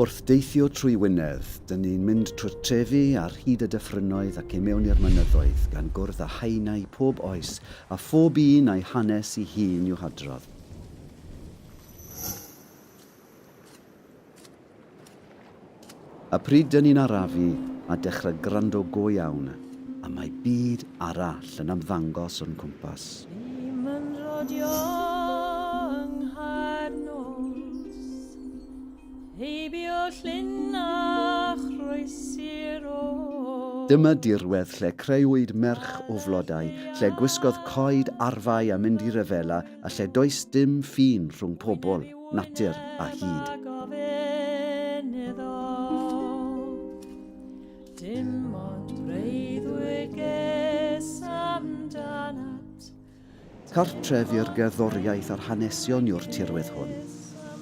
Wrth deithio trwy Wynedd, dyn ni'n mynd trwy'r trefi ar hyd y dyffrynoedd ac i mewn i'r mynyddoedd gan gwrdd â haenau pob oes a phob un a'i hanes ei hun i'w hadrodd. A pryd dyn ni'n arafu a dechrau gwrando go iawn, a mae byd arall yn ymddangos o'n cwmpas. Dyma dirwedd lle creuwyd merch o flodau, lle gwisgodd coed arfau a mynd i ryfela, a lle does dim ffin rhwng pobl, natur a hyd. Cartref i'r gerddoriaeth a'r hanesion yw'r tirwedd hwn.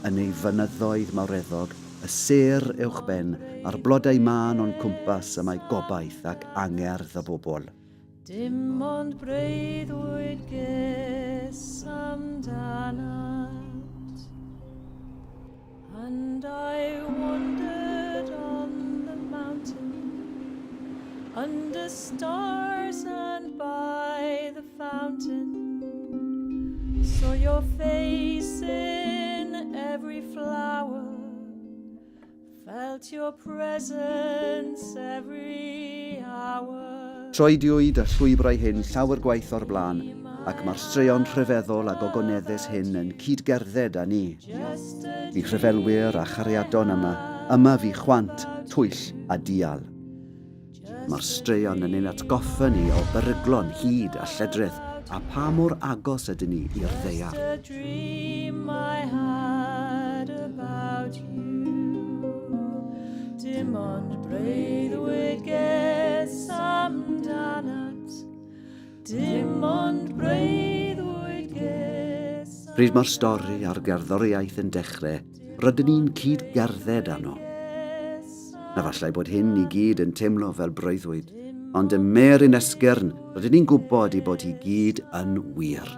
Yn ei fynyddoedd mawreddog, y ser uwchben a'r blodau mân o'n cwmpas y mae gobaith ac angerdd y bobl. Dim ond breuddwyd ges amdanat. And I wandered on the mountain, under stars and by the fountain. Saw your face in every flower, felt your presence every hour. Troediwyd y llwybrau hyn llawer gwaith o'r blaen, ac mae'r straeon rhyfeddol a gogoneddus hyn yn cydgerdded â ni. Fi rhyfelwyr a chariadon yma fi chwant, twyll a dial. Mae'r straeon yn ein atgoffa ni o beryglon hyd a lledrith, a pa mor agos ydyn ni i'r ddaear. Dim ond breuddwyd ges amdanat. Dim ond breuddwyd ges. Pryd mae'r stori a'r gerddoriaeth yn dechrau, rydyn ni'n cydgerdded arno. Na fallai bod hyn i gyd yn teimlo fel breuddwyd, ond y mer yn esgyrn, rydyn ni'n gwybod ei bod hi gyd yn wir.